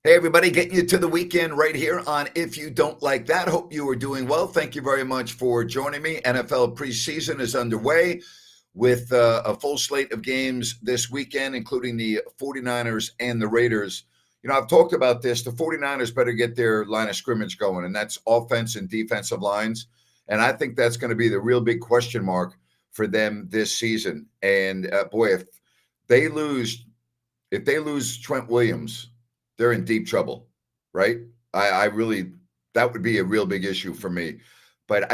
Hey, everybody, getting you to the weekend right here on If You Don't Like That. Hope you are doing well. Thank you very much for joining me. NFL preseason is underway with a full slate of games this weekend, including the 49ers and the Raiders. I've talked about this. The 49ers better get their line of scrimmage going, and that's offense and defensive lines. And I think that's going to be the real big question mark for them this season. And boy, they lose, if they lose Trent Williams, they're in deep trouble, right? I really, that would be a real big issue for me. But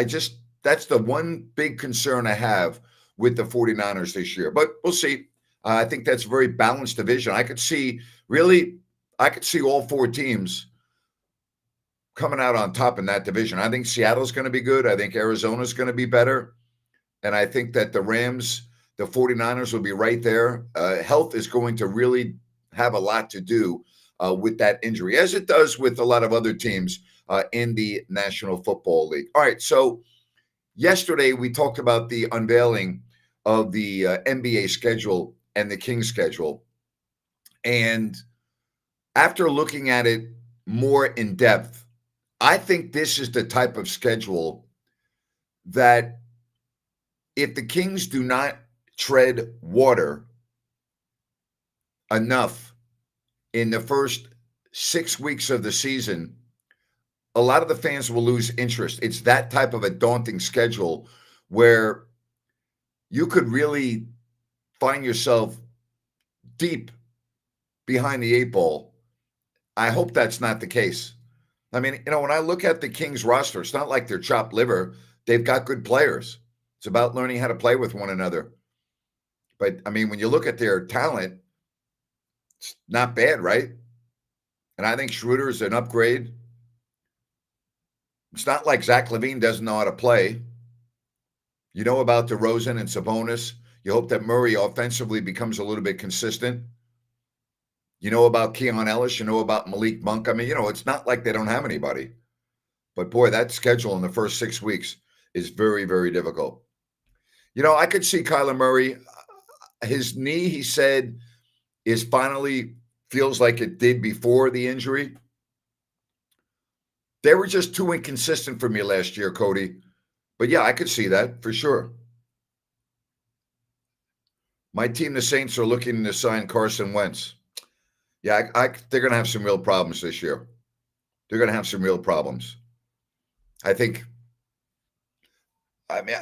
that's the one big concern I have with the 49ers this year. But we'll see. I think that's a very balanced division. I could see all four teams coming out on top in that division. I think Seattle's going to be good. I think Arizona's going to be better. And I think that the Rams, the 49ers will be right there. Health is going to really have a lot to do with that injury, as it does with a lot of other teams in the National Football League. All right, so yesterday we talked about the unveiling of the NBA schedule and the Kings schedule. And after looking at it more in depth, I think this is the type of schedule that if the Kings do not tread water enough in the first 6 weeks of the season, a lot of the fans will lose interest. It's that type of a daunting schedule where you could really find yourself deep behind the eight ball. I hope that's not the case. I mean, when I look at the Kings roster, it's not like they're chopped liver. They've got good players. It's about learning how to play with one another. But, I mean, when you look at their talent, it's not bad, right? And I think Schroeder is an upgrade. It's not like Zach LaVine doesn't know how to play. You know about DeRozan and Sabonis. You hope that Murray offensively becomes a little bit consistent. You know about Keon Ellis. You know about Malik Monk. I mean, it's not like they don't have anybody. But, boy, that schedule in the first 6 weeks is very, very difficult. I could see Kyler Murray. His knee, he said, is finally feels like it did before the injury. They were just too inconsistent for me last year, Cody. But, yeah, I could see that for sure. My team, the Saints, are looking to sign Carson Wentz. Yeah, they're going to have some real problems this year. They're going to have some real problems. I mean,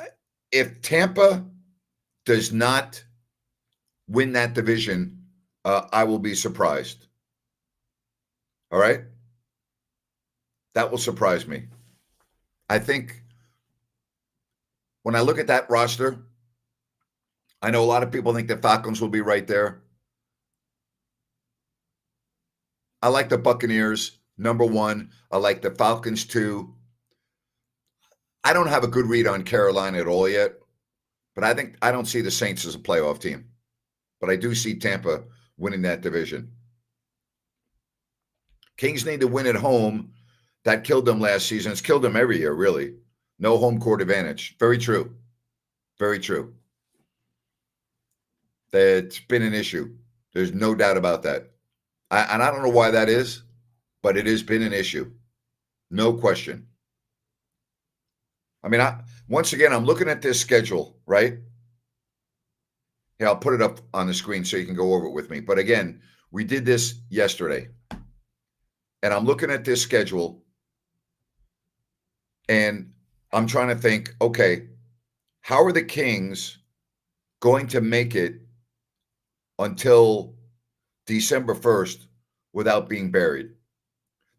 if Tampa does not win that division, I will be surprised. All right? That will surprise me. I think when I look at that roster, I know a lot of people think the Falcons will be right there. I like the Buccaneers, number one. I like the Falcons, two. I don't have a good read on Carolina at all yet, but I don't see the Saints as a playoff team. But I do see Tampa winning that division. Kings need to win at home. That killed them last season. It's killed them every year, really. No home court advantage. Very true. Very true. That's been an issue. There's no doubt about that. And I don't know why that is, but it has been an issue. No question. I mean, once again, I'm looking at this schedule, right? Yeah, I'll put it up on the screen so you can go over it with me. But again, we did this yesterday. And I'm looking at this schedule, and I'm trying to think, okay, how are the Kings going to make it until December 1st without being buried?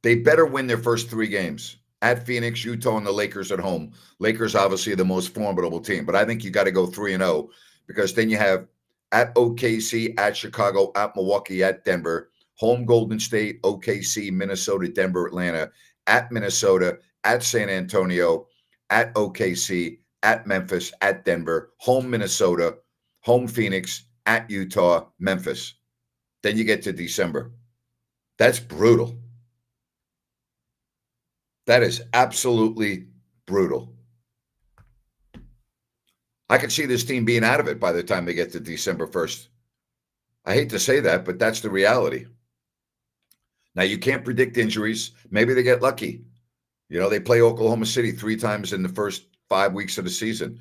They better win their first 3 games at Phoenix, Utah, and the Lakers at home. Lakers obviously are the most formidable team, but I think you got to go 3-0 because then you have at OKC, at Chicago, at Milwaukee, at Denver, home Golden State, OKC, Minnesota, Denver, Atlanta, at Minnesota, at San Antonio, at OKC, at Memphis, at Denver, home Minnesota, home Phoenix, at Utah, Memphis. Then you get to December. That's brutal. That is absolutely brutal. I could see this team being out of it by the time they get to December 1st. I hate to say that, but that's the reality. Now, you can't predict injuries. Maybe they get lucky. They play Oklahoma City 3 times in the first 5 weeks of the season.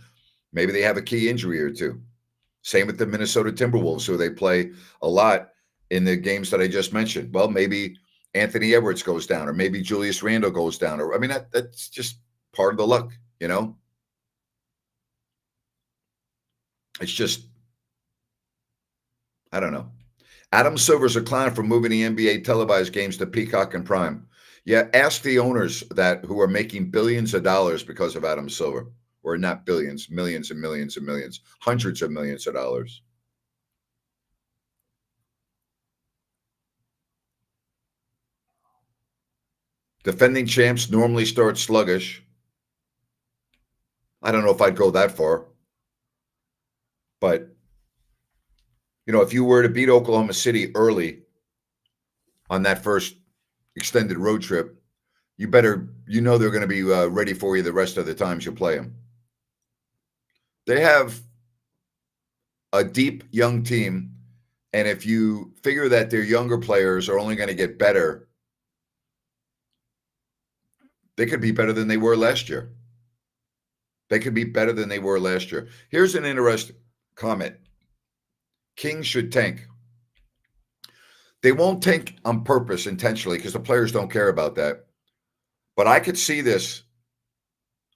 Maybe they have a key injury or two. Same with the Minnesota Timberwolves, who they play a lot in the games that I just mentioned. Well, maybe Anthony Edwards goes down, or maybe Julius Randle goes down, or that's just part of the luck. It's just, I don't know. Adam Silver's a clown for moving the NBA televised games to Peacock and Prime. Yeah, ask the owners who are making billions of dollars because of Adam Silver, or not billions, millions and millions and millions, hundreds of millions of dollars. Defending champs normally start sluggish. I don't know if I'd go that far, but if you were to beat Oklahoma City early on that first extended road trip, they're going to be ready for you the rest of the times you play them. They have a deep young team, and if you figure that their younger players are only going to get better, they could be better than they were last year. Here's an interesting comment. Kings should tank. They won't tank on purpose intentionally because the players don't care about that. But I could see this.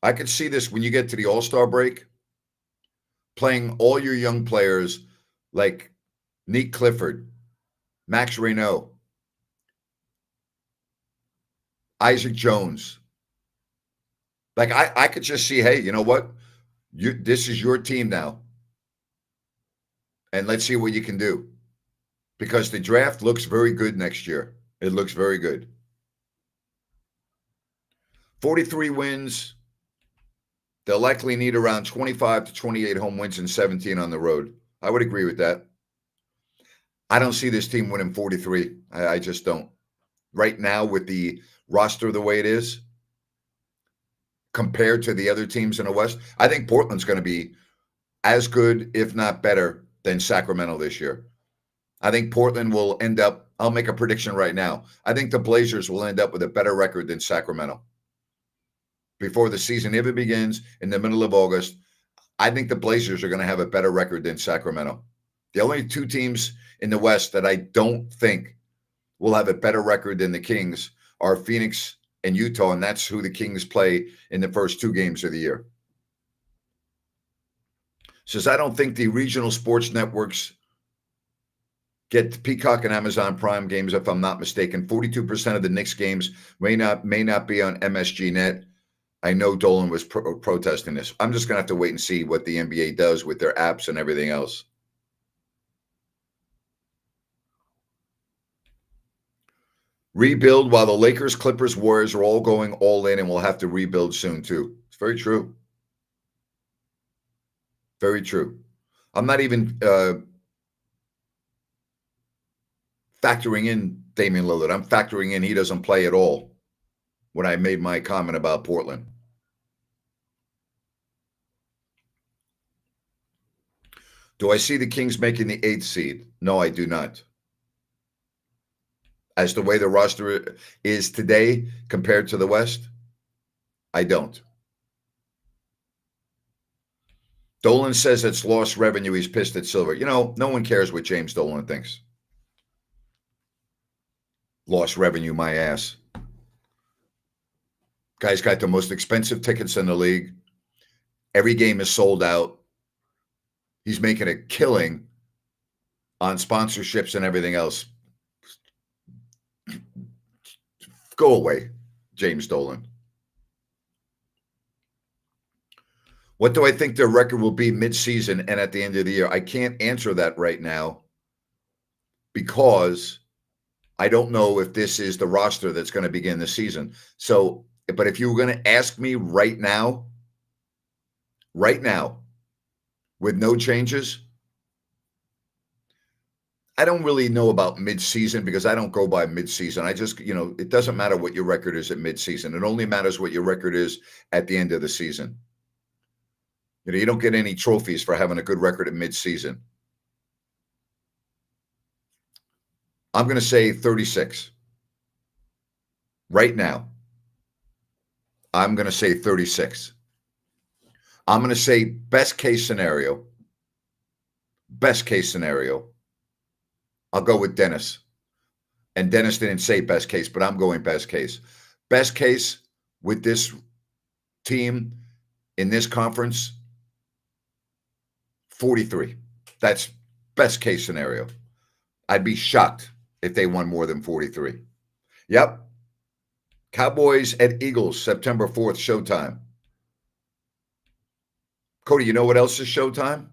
When you get to the All-Star break, playing all your young players like Nick Clifford, Max Reynaud, Isaac Jones. Like I could just see, hey, you know what? This is your team now. And let's see what you can do. Because the draft looks very good next year. It looks very good. 43 wins. They'll likely need around 25 to 28 home wins and 17 on the road. I would agree with that. I don't see this team winning 43. I just don't. Right now, with the roster the way it is, compared to the other teams in the West, I think Portland's going to be as good, if not better, than Sacramento this year. I think Portland will end up, I'll make a prediction right now. I think the Blazers will end up with a better record than Sacramento. Before the season even begins in the middle of August, I think the Blazers are going to have a better record than Sacramento. The only two teams in the West that I don't think will have a better record than the Kings are Phoenix and Utah, and that's who the Kings play in the first 2 games of the year. Says, I don't think the regional sports networks get Peacock and Amazon Prime games, if I'm not mistaken. 42% of the Knicks games may not be on MSG Net. I know Dolan was protesting this. I'm just going to have to wait and see what the NBA does with their apps and everything else. Rebuild while the Lakers, Clippers, Warriors are all going all in, and we'll have to rebuild soon too. It's very true. Very true. I'm not even factoring in Damian Lillard. I'm factoring in he doesn't play at all when I made my comment about Portland. Do I see the Kings making the 8th seed? No, I do not. As the way the roster is today compared to the West, I don't. Dolan says it's lost revenue. He's pissed at Silver. No one cares what James Dolan thinks. Lost revenue, my ass. Guy's got the most expensive tickets in the league. Every game is sold out. He's making a killing on sponsorships and everything else. Go away, James Dolan. What do I think their record will be mid-season and at the end of the year? I can't answer that right now because I don't know if this is the roster that's going to begin the season. So, but if you were going to ask me right now, with no changes, I don't really know about mid-season because I don't go by mid-season. I just, it doesn't matter what your record is at mid-season. It only matters what your record is at the end of the season. You don't get any trophies for having a good record at mid-season. I'm going to say 36. right now, I'm going to say 36. I'm going to say best case scenario. Best case scenario. I'll go with Dennis. And Dennis didn't say best case, but I'm going best case. Best case with this team in this conference, 43. That's best case scenario. I'd be shocked if they won more than 43. Yep. Cowboys at Eagles, September 4th, showtime. Cody, you know what else is showtime?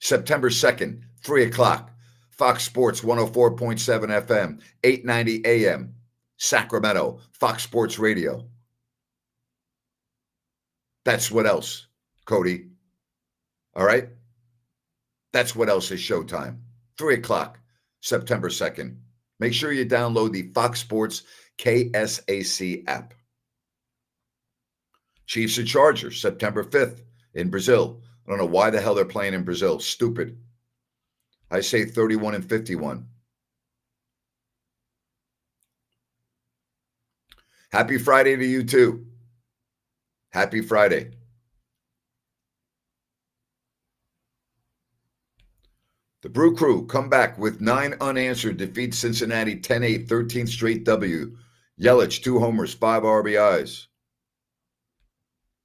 September 2nd, 3 o'clock. Fox Sports 104.7 FM, 890 AM, Sacramento, Fox Sports Radio. That's what else, Cody. All right? That's what else is showtime. 3 o'clock, September 2nd. Make sure you download the Fox Sports KSAC app. Chiefs and Chargers, September 5th in Brazil. I don't know why the hell they're playing in Brazil. Stupid. I say 31-51. Happy Friday to you too. Happy Friday. The Brew Crew come back with 9 unanswered, defeat Cincinnati 10-8, 13th straight W. Yelich, 2 homers, 5 RBIs.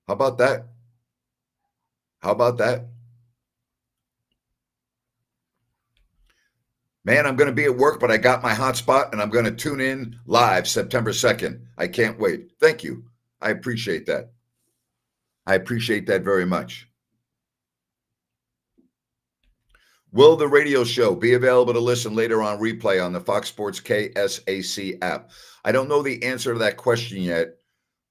How about that? How about that? Man, I'm going to be at work, but I got my hotspot, and I'm going to tune in live September 2nd. I can't wait. Thank you. I appreciate that. I appreciate that very much. Will the radio show be available to listen later on replay on the Fox Sports KSAC app? I don't know the answer to that question yet,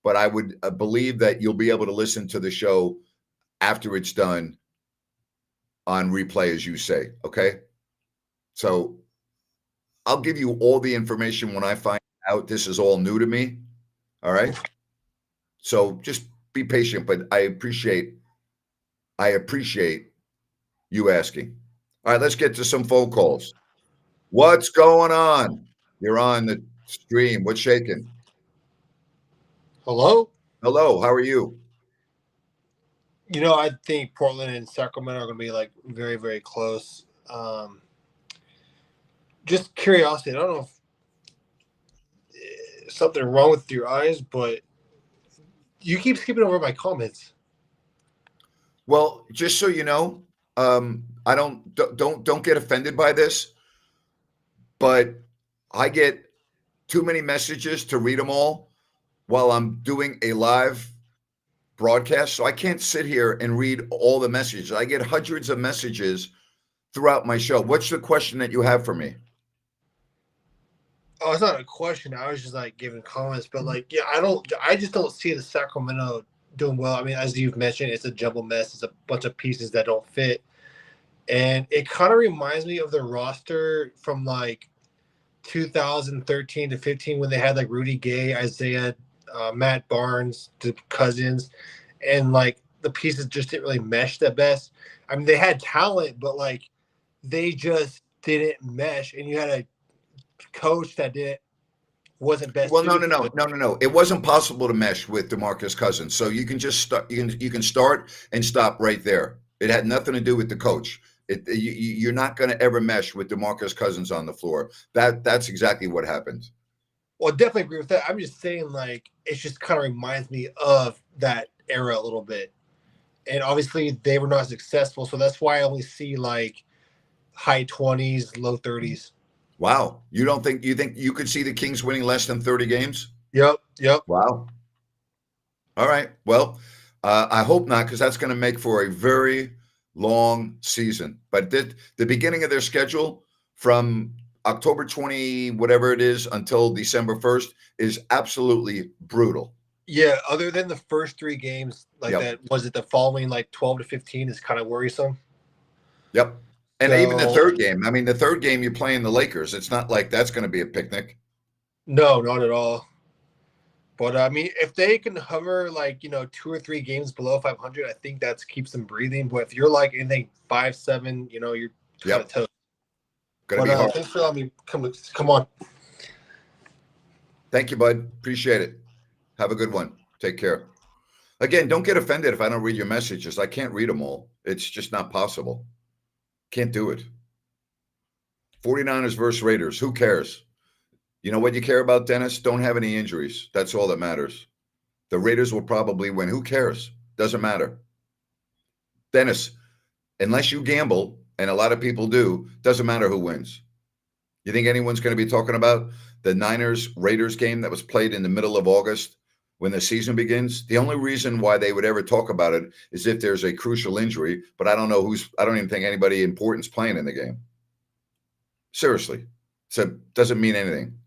but I would believe that you'll be able to listen to the show after it's done on replay, as you say, okay? So I'll give you all the information when I find out. This is all new to me, all right? So just be patient, but I appreciate you asking. All right, let's get to some phone calls. What's going on? You're on the stream. What's shaking? Hello? Hello, how are you? You know, I think Portland and Sacramento are going to be like very, very close. Just curiosity. I don't know if something wrong with your eyes, but you keep skipping over my comments. Well, just so you know, I don't get offended by this, but I get too many messages to read them all while I'm doing a live broadcast, so I can't sit here and read all the messages. I get hundreds of messages throughout my show. What's the question that you have for me? Oh, it's not a question. I was just like giving comments, but like, yeah, I just don't see the Sacramento doing well. I mean, as you've mentioned, it's a jumble mess. It's a bunch of pieces that don't fit. And it kind of reminds me of the roster from like 2013 to 15 when they had like Rudy Gay, Isaiah, Matt Barnes, the Cousins, and like the pieces just didn't really mesh the best. I mean, they had talent, but like they just didn't mesh. And you had a coach that wasn't best. Well, no. It wasn't possible to mesh with DeMarcus Cousins. So you can just start. You can start and stop right there. It had nothing to do with the coach. You're not going to ever mesh with DeMarcus Cousins on the floor. That's exactly what happened. Well, I definitely agree with that. I'm just saying, like, it just kind of reminds me of that era a little bit. And obviously, they were not successful, so that's why I only see like high 20s, low 30s. Wow, you think you could see the Kings winning less than 30 games? Yep. Wow. All right. Well, I hope not, because that's going to make for a very long season. But the beginning of their schedule from October 20, whatever it is, until December 1st is absolutely brutal. Yeah, other than the first 3 games, like that, was it the following like 12 to 15 is kind of worrisome? Yep. And even the third game. I mean, the third game you're playing the Lakers. It's not like that's going to be a picnic. No, not at all. But I mean, if they can hover like 2 or 3 games below 500, I think that keeps them breathing. But if you're like anything 5-7, you're kind of toast. Gonna be hard. Thanks for letting me come on. Thank you, bud. Appreciate it. Have a good one. Take care. Again, don't get offended if I don't read your messages. I can't read them all. It's just not possible. Can't do it. 49ers versus Raiders. Who cares? You know what you care about, Dennis? Don't have any injuries. That's all that matters. The Raiders will probably win. Who cares? Doesn't matter. Dennis, unless you gamble, and a lot of people do, doesn't matter who wins. You think anyone's going to be talking about the Niners-Raiders game that was played in the middle of August when the season begins? The only reason why they would ever talk about it is if there's a crucial injury, but I don't even think anybody important's playing in the game. Seriously. So it doesn't mean anything.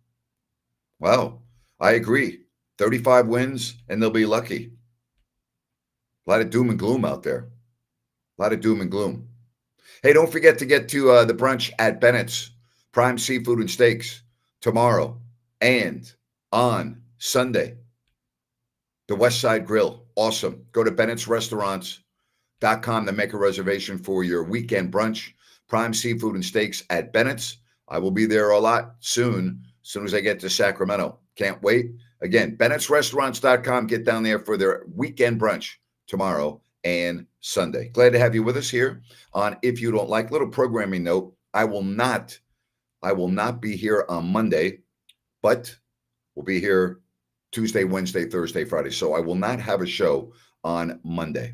Wow. I agree. 35 wins and they'll be lucky. A lot of doom and gloom out there. A lot of doom and gloom. Hey, don't forget to get to the brunch at Bennett's Prime Seafood and Steaks tomorrow and on Sunday. The West Side Grill. Awesome. Go to Bennett'sRestaurants.com to make a reservation for your weekend brunch. Prime Seafood and Steaks at Bennett's. I will be there a lot soon as I get to Sacramento. Can't wait. Again, Bennett'sRestaurants.com. Get down there for their weekend brunch tomorrow and Sunday. Glad to have you with us here on If You Don't Like. Little programming note. I will not be here on Monday, but we'll be here Tuesday, Wednesday, Thursday, Friday. So I will not have a show on Monday.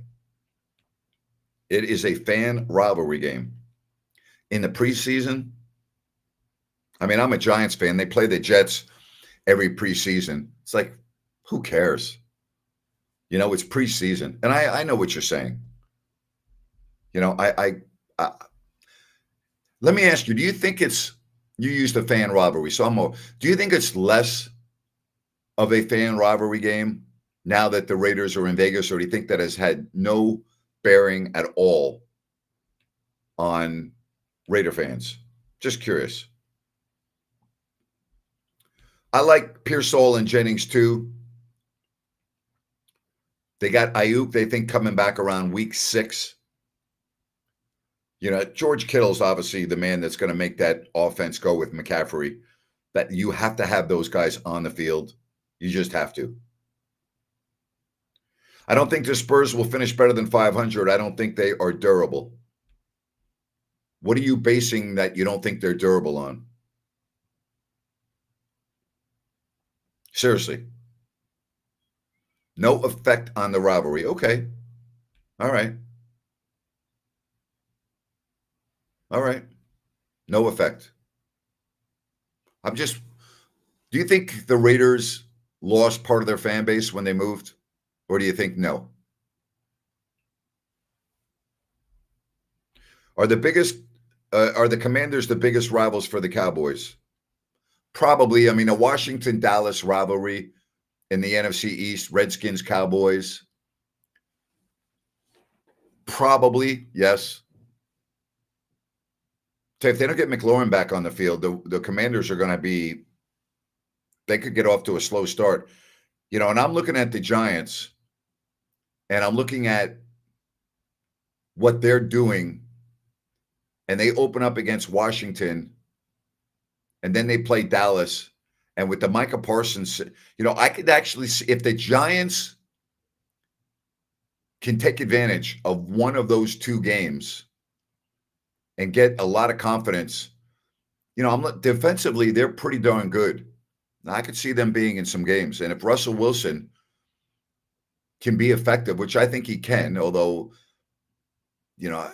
It is a fan rivalry game. In the preseason, I mean, I'm a Giants fan. They play the Jets every preseason. It's like, who cares? You know, it's preseason. And I know what you're saying. You know, let me ask you, do you think you used a fan rivalry? So do you think it's less of a fan rivalry game now that the Raiders are in Vegas, or do you think that has had no bearing at all on Raider fans? Just curious. I like Pearsall and Jennings too. They got Ayuk, they think, coming back around week 6. You know, George Kittle's obviously the man that's going to make that offense go with McCaffrey. That you have to have those guys on the field. You just have to. I don't think the Spurs will finish better than 500. I don't think they are durable. What are you basing that you don't think they're durable on? Seriously. No effect on the rivalry. Okay. All right. All right. No effect. Do you think the Raiders lost part of their fan base when they moved? Or do you think no? Are the Commanders the biggest rivals for the Cowboys? Probably. I mean, a Washington-Dallas rivalry in the NFC East, Redskins, Cowboys. Probably, yes. So if they don't get McLaurin back on the field, the Commanders are going to they could get off to a slow start. You know, and I'm looking at the Giants, and I'm looking at what they're doing, and they open up against Washington, and then they play Dallas. And with the Micah Parsons, you know, I could actually see if the Giants can take advantage of one of those two games and get a lot of confidence. You know, defensively, they're pretty darn good. Now, I could see them being in some games. And if Russell Wilson can be effective, which I think he can, although, you know,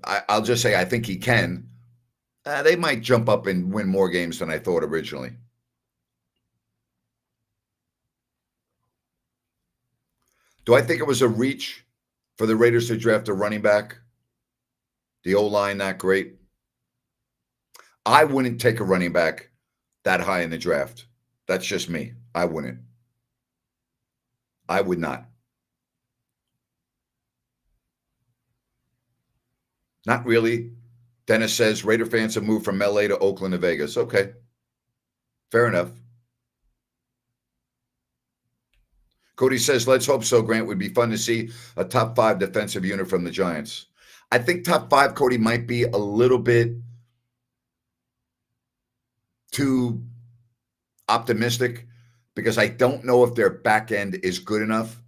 I'll just say I think he can, they might jump up and win more games than I thought originally. Do I think it was a reach for the Raiders to draft a running back? The O-line not great. I wouldn't take a running back that high in the draft. That's just me. I wouldn't. I would not. Not really. Dennis says Raider fans have moved from LA to Oakland to Vegas. Okay. Fair enough. Cody says, let's hope so, Grant. Would be fun to see a top 5 defensive unit from the Giants. I think top 5, Cody, might be a little bit too optimistic because I don't know if their back end is good enough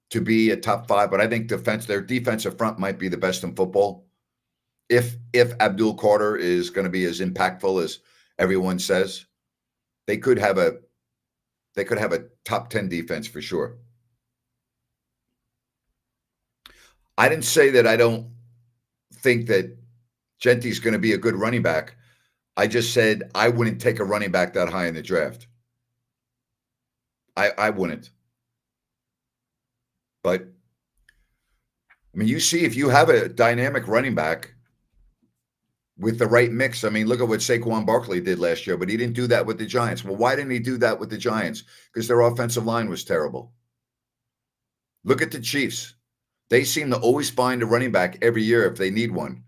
to be a top 5, but I think their defensive front might be the best in football. If Abdul Carter is going to be as impactful as everyone says, they could have a top 10 defense for sure. I didn't say that I don't think that Genty's going to be a good running back. I just said I wouldn't take a running back that high in the draft. I wouldn't. But, I mean, you see, if you have a dynamic running back with the right mix, I mean, look at what Saquon Barkley did last year, but he didn't do that with the Giants. Well, why didn't he do that with the Giants? Because their offensive line was terrible. Look at the Chiefs. They seem to always find a running back every year if they need one.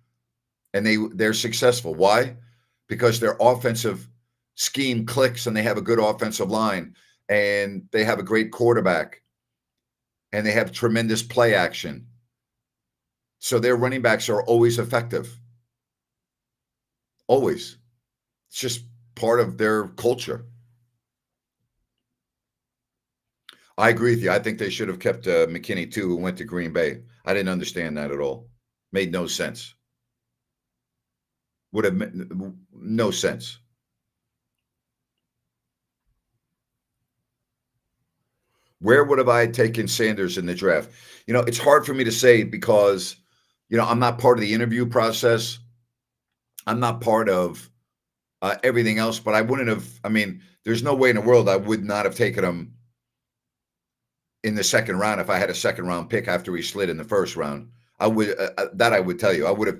And they're successful. Why? Because their offensive scheme clicks and they have a good offensive line and they have a great quarterback and they have tremendous play action. So their running backs are always effective. Always. It's just part of their culture. I agree with you. I think they should have kept McKinney too, who went to Green Bay. I didn't understand that at all. Made no sense. Would have no sense. Where would have I taken Sanders in the draft? You know, it's hard for me to say because, you know, I'm not part of the interview process. I'm not part of everything else, but I wouldn't have. I mean, there's no way in the world I would not have taken him in the second round if I had a second round pick after he slid in the first round. I would I would tell you. I would have.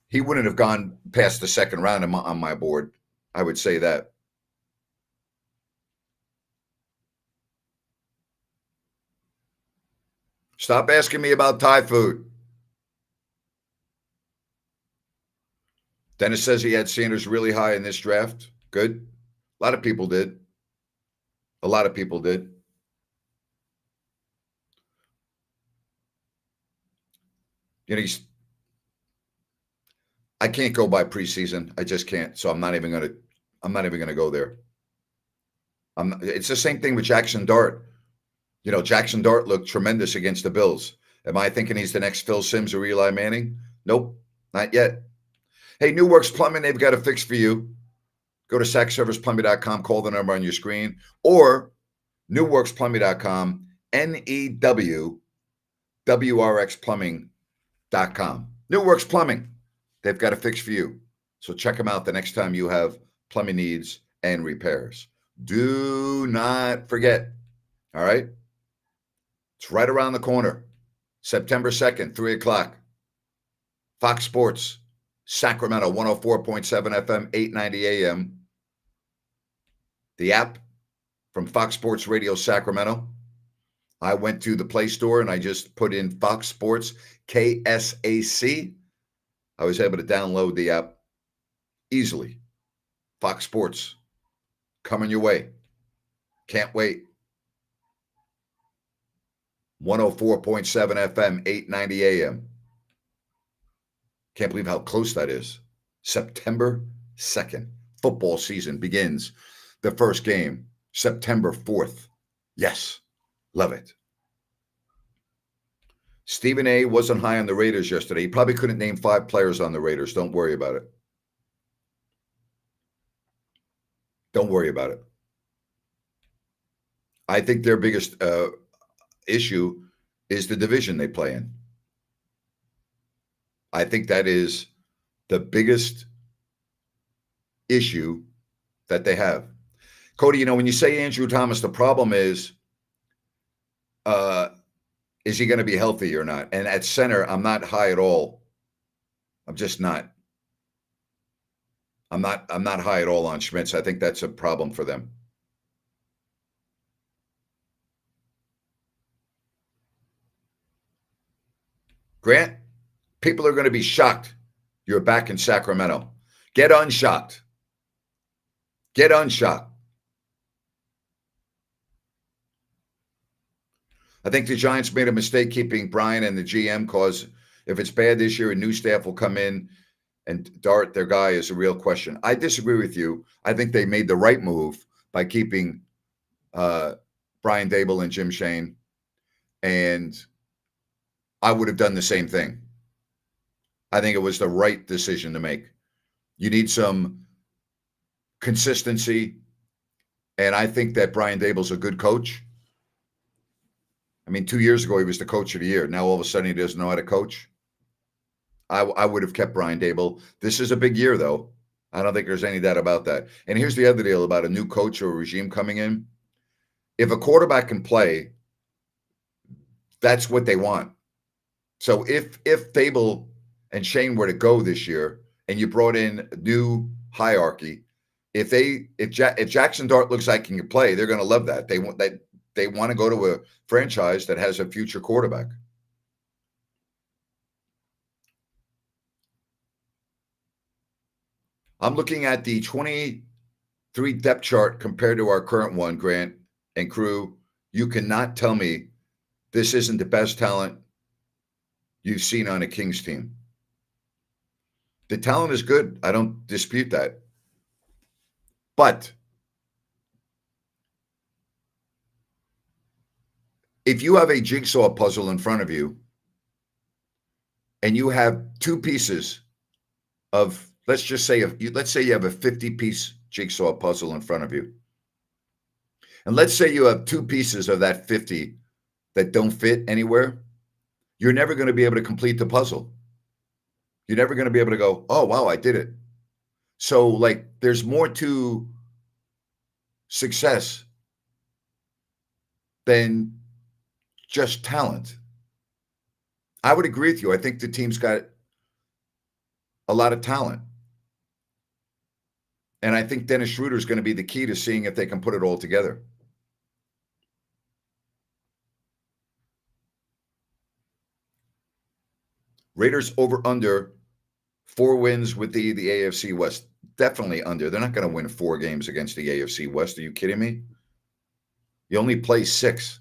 He wouldn't have gone past the second round on my board. I would say that. Stop asking me about Thai food. Dennis says he had Sanders really high in this draft. Good. A lot of people did. A lot of people did. You know, I can't go by preseason. I just can't. So I'm not even gonna go there. It's the same thing with Jackson Dart. You know, Jackson Dart looked tremendous against the Bills. Am I thinking he's the next Phil Simms or Eli Manning? Nope, not yet. Hey, New Works Plumbing, they've got a fix for you. Go to sackserviceplumbing.com, call the number on your screen, or newworksplumbing.com, NEWWRXplumbing.com. New Works Plumbing, they've got a fix for you. So check them out the next time you have plumbing needs and repairs. Do not forget, all right? It's right around the corner. September 2nd, 3 o'clock. Fox Sports, Sacramento, 104.7 FM, 890 AM. The app from Fox Sports Radio Sacramento. I went to the Play Store and I just put in Fox Sports, KSAC. I was able to download the app easily. Fox Sports, coming your way. Can't wait. 104.7 FM, 890 AM. Can't believe how close that is. September 2nd. Football season begins. The first game, September 4th. Yes, love it. Stephen A. wasn't high on the Raiders yesterday. He probably couldn't name 5 players on the Raiders. Don't worry about it. Don't worry about it. I think their biggest issue is the division they play in. I think that is the biggest issue that they have. Cody, you know, when you say Andrew Thomas, the problem is he going to be healthy or not? And at center, I'm not high at all. I'm just not. I'm not high at all on Schmitz. I think that's a problem for them. Grant, people are going to be shocked you're back in Sacramento. Get unshocked. Get unshocked. I think the Giants made a mistake keeping Brian and the GM because if it's bad this year, a new staff will come in and Dart, their guy, is a real question. I disagree with you. I think they made the right move, by keeping Brian Dable and Jim Shane, and I would have done the same thing. I think it was the right decision to make. You need some consistency, and I think that Brian Dable's a good coach. I mean, 2 years ago, he was the coach of the year. Now, all of a sudden, he doesn't know how to coach. I would have kept Brian Dable. This is a big year, though. I don't think there's any doubt about that. And here's the other deal about a new coach or a regime coming in. If a quarterback can play, that's what they want. So if Dable and Shane were to go this year, and you brought in a new hierarchy, if Jackson Dart looks like he can play, they're going to love that. They want to go to a franchise that has a future quarterback. I'm looking at the 23 depth chart compared to our current one, Grant and crew. You cannot tell me this isn't the best talent you've seen on a Kings team. The talent is good. I don't dispute that. But if you have a jigsaw puzzle in front of you and you have two pieces of, let's say you have a 50-piece jigsaw puzzle in front of you. And let's say you have two pieces of that 50 that don't fit anywhere. You're never going to be able to complete the puzzle. You're never going to be able to go, oh, wow, I did it. So, like, there's more to success than just talent. I would agree with you. I think the team's got a lot of talent. And I think Dennis Schroeder is going to be the key to seeing if they can put it all together. Raiders over under 4 wins with the AFC West. Definitely under. They're not going to win 4 games against the AFC West. Are you kidding me? You only play 6.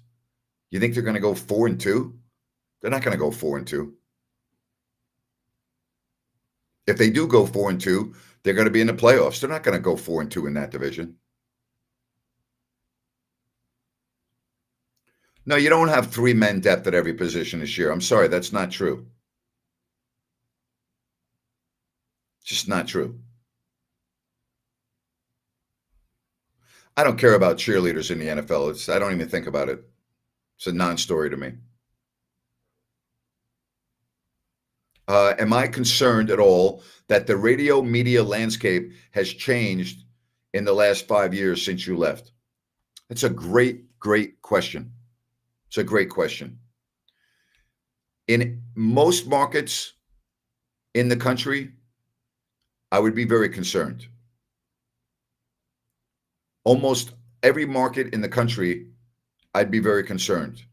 You think they're going to go 4-2? They're not going to go 4-2. If they do go 4-2, they're going to be in the playoffs. They're not going to go 4-2 in that division. No, you don't have 3 men depth at every position this year. I'm sorry, that's not true. Just not true. I don't care about cheerleaders in the NFL. I don't even think about it. It's a non-story to me. Am I concerned at all that the radio media landscape has changed in the last 5 years since you left? It's a great, great question. It's a great question. In most markets in the country, I would be very concerned. Almost every market in the country, I'd be very concerned.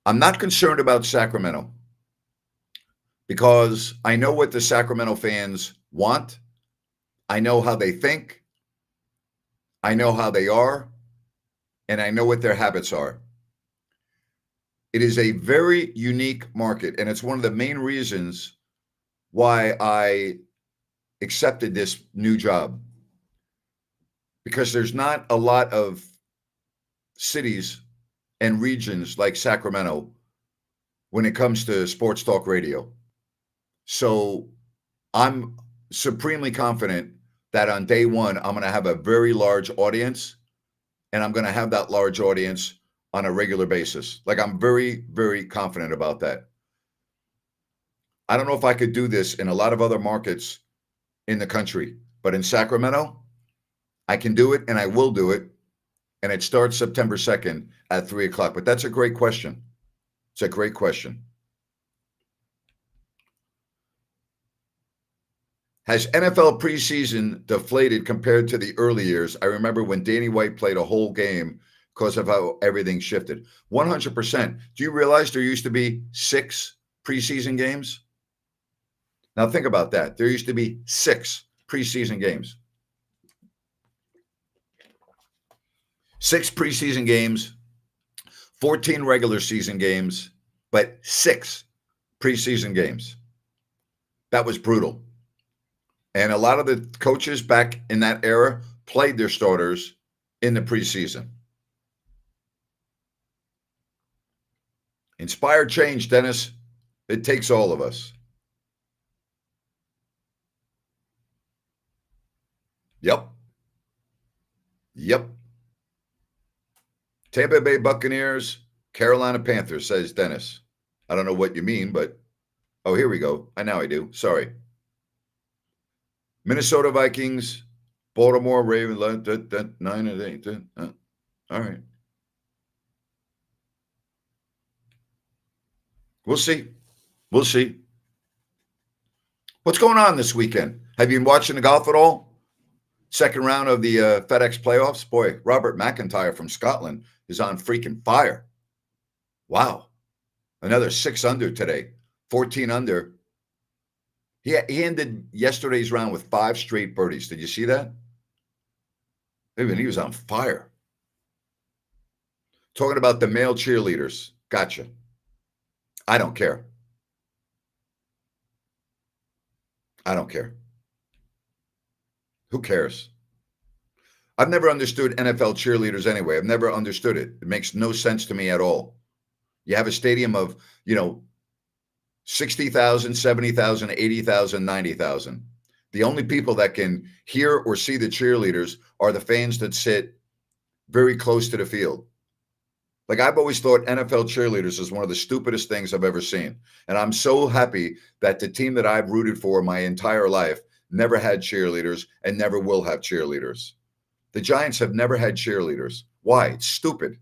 I'm not concerned about Sacramento because I know what the Sacramento fans want. I know how they think. I know how they are. And I know what their habits are. It is a very unique market, and it's one of the main reasons why I accepted this new job, because there's not a lot of cities and regions like Sacramento when it comes to sports talk radio. So I'm supremely confident that on day one, I'm going to have a very large audience, and I'm going to have that large audience on a regular basis. Like, I'm very, very confident about that. I don't know if I could do this in a lot of other markets in the country, but in Sacramento, I can do it and I will do it. And it starts September 2nd at 3:00. But that's a great question. It's a great question. Has NFL preseason deflated compared to the early years? I remember when Danny White played a whole game because of how everything shifted. 100%. Do you realize there used to be 6 preseason games? Now think about that. There used to be 6 preseason games. 6 preseason games, 14 regular season games, but 6 preseason games. That was brutal. And a lot of the coaches back in that era played their starters in the preseason. Inspire change, Dennis. It takes all of us. Yep. Tampa Bay Buccaneers, Carolina Panthers, says Dennis. I don't know what you mean, but oh, here we go. Now I do. Sorry. Minnesota Vikings, Baltimore Ravens, 9 and 8. All right. We'll see. What's going on this weekend? Have you been watching the golf at all? Second round of the FedEx playoffs. Boy, Robert McIntyre from Scotland is on freaking fire. Wow. Another 6 under today, 14 under. He ended yesterday's round with 5 straight birdies. Did you see that? Even he was on fire. Talking about the male cheerleaders. Gotcha. I don't care. Who cares? I've never understood NFL cheerleaders anyway. I've never understood it. It makes no sense to me at all. You have a stadium of, 60,000, 70,000, 80,000, 90,000. The only people that can hear or see the cheerleaders are the fans that sit very close to the field. Like, I've always thought NFL cheerleaders is one of the stupidest things I've ever seen. And I'm so happy that the team that I've rooted for my entire life never had cheerleaders and never will have cheerleaders. The Giants have never had cheerleaders. Why? It's stupid.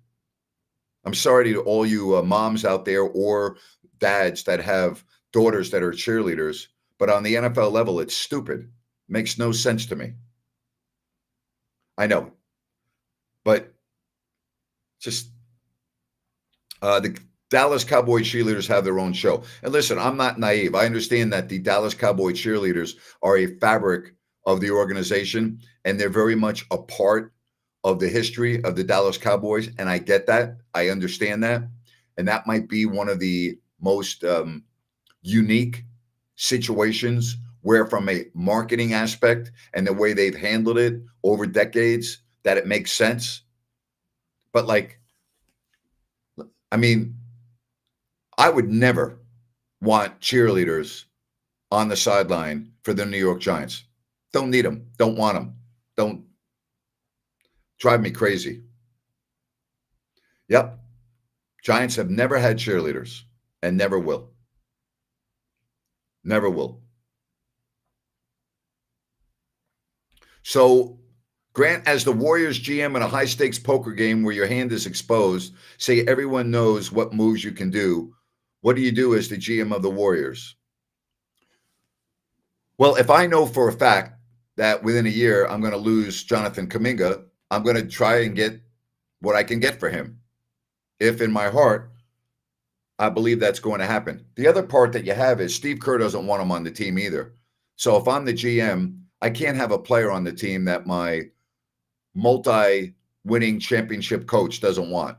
I'm sorry to all you moms out there or dads that have daughters that are cheerleaders, but on the NFL level, it's stupid. Makes no sense to me. I know. But just the Dallas Cowboy cheerleaders have their own show. And listen, I'm not naive. I understand that the Dallas Cowboy cheerleaders are a fabric of the organization, and they're very much a part of the history of the Dallas Cowboys. And I get that. I understand that. And that might be one of the most unique situations where, from a marketing aspect and the way they've handled it over decades, that it makes sense. But I would never want cheerleaders on the sideline for the New York Giants. Don't need them. Don't want them. Don't drive me crazy. Yep. Giants have never had cheerleaders and never will. Never will. So, Grant, as the Warriors GM in a high-stakes poker game where your hand is exposed, say everyone knows what moves you can do, what do you do as the GM of the Warriors? Well, if I know for a fact that within a year I'm going to lose Jonathan Kuminga, I'm going to try and get what I can get for him. If in my heart, I believe that's going to happen. The other part that you have is Steve Kerr doesn't want him on the team either. So if I'm the GM, I can't have a player on the team that my multi-winning championship coach doesn't want.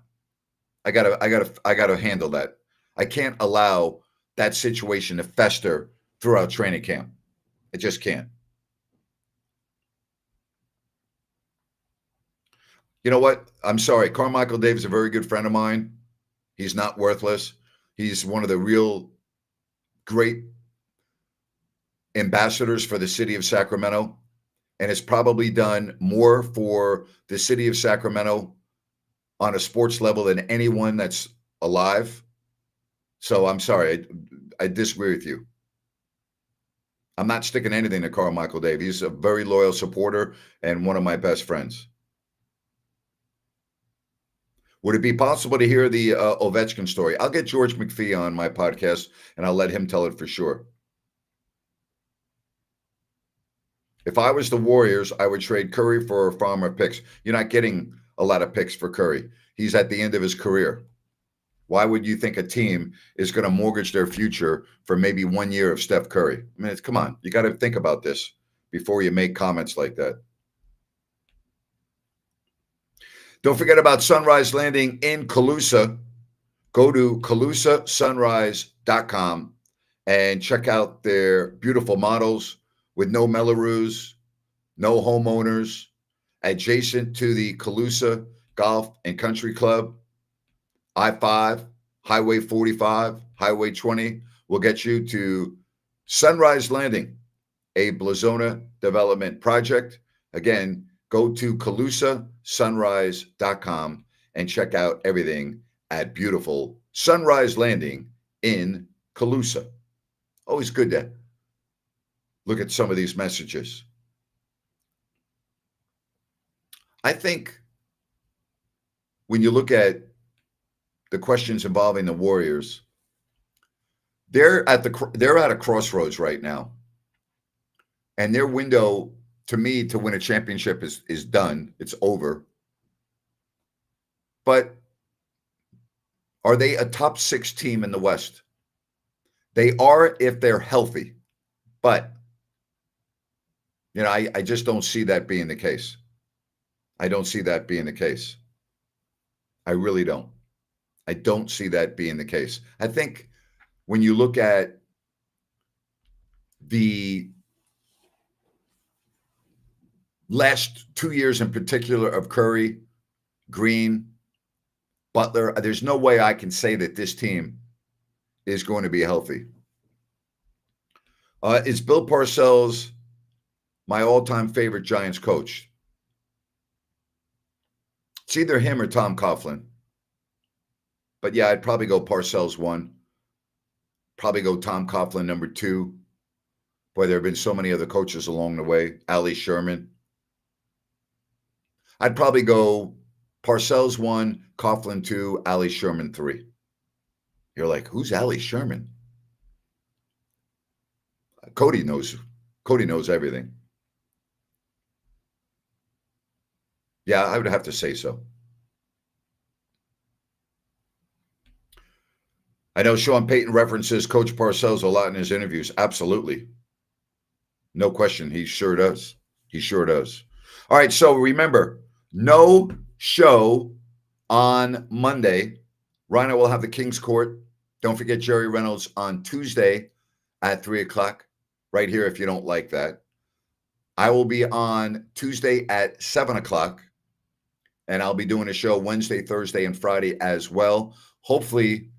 I gotta handle that. I can't allow that situation to fester throughout training camp. I just can't. You know what? I'm sorry. Carmichael Dave is a very good friend of mine. He's not worthless. He's one of the real great ambassadors for the city of Sacramento, and has probably done more for the city of Sacramento on a sports level than anyone that's alive. So I'm sorry. I disagree with you. I'm not sticking anything to Carmichael Dave. He's a very loyal supporter and one of my best friends. Would it be possible to hear the Ovechkin story? I'll get George McPhee on my podcast, and I'll let him tell it for sure. If I was the Warriors, I would trade Curry for a farm of picks. You're not getting a lot of picks for Curry. He's at the end of his career. Why would you think a team is going to mortgage their future for maybe 1 year of Steph Curry? I mean, come on. You got to think about this before you make comments like that. Don't forget about Sunrise Landing in Calusa. Go to CalusaSunrise.com and check out their beautiful models with no Mellorews, no homeowners, adjacent to the Calusa Golf and Country Club. I-5, Highway 45, Highway 20 will get you to Sunrise Landing, a Blazona development project. Again, go to CalusaSunrise.com and check out everything at beautiful Sunrise Landing in Calusa. Always good to look at some of these messages. I think when you look at the questions involving the Warriors, they're at a crossroads right now, and their window, to me, to win a championship is done. It's over. But are they a top 6 team in the West? They are if they're healthy, but I just don't see that being the case. I don't see that being the case. I really don't. I don't see that being the case. I think when you look at the last 2 years in particular of Curry, Green, Butler, there's no way I can say that this team is going to be healthy. Is Bill Parcells my all-time favorite Giants coach? It's either him or Tom Coughlin. But yeah, I'd probably go Parcells 1. Probably go Tom Coughlin number 2. Boy, there have been so many other coaches along the way. Ali Sherman. I'd probably go Parcells 1, Coughlin 2, Ali Sherman 3. You're like, who's Ali Sherman? Cody knows everything. Yeah, I would have to say so. I know Sean Payton references Coach Parcells a lot in his interviews. Absolutely. No question. He sure does. He sure does. All right. So remember, no show on Monday. Rhino will have the King's Court. Don't forget Jerry Reynolds on Tuesday at 3 o'clock right here if you don't like that. I will be on Tuesday at 7 o'clock, and I'll be doing a show Wednesday, Thursday, and Friday as well. Hopefully,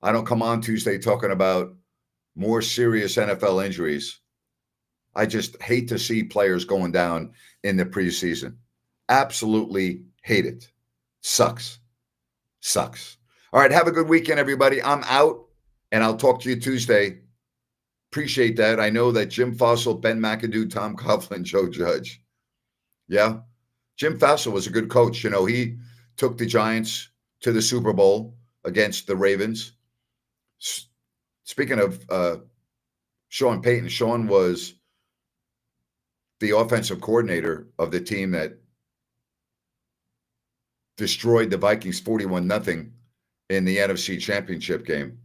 I don't come on Tuesday talking about more serious NFL injuries. I just hate to see players going down in the preseason. Absolutely hate it. Sucks. All right, have a good weekend, everybody. I'm out, and I'll talk to you Tuesday. Appreciate that. I know that Jim Fossil, Ben McAdoo, Tom Coughlin, Joe Judge. Yeah, Jim Fossil was a good coach. He took the Giants to the Super Bowl against the Ravens. Speaking of Sean Payton, Sean was the offensive coordinator of the team that destroyed the Vikings 41-0 in the NFC Championship game.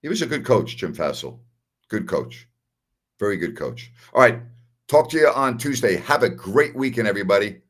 He was a good coach, Jim Fassel. Good coach. Very good coach. All right. Talk to you on Tuesday. Have a great weekend, everybody.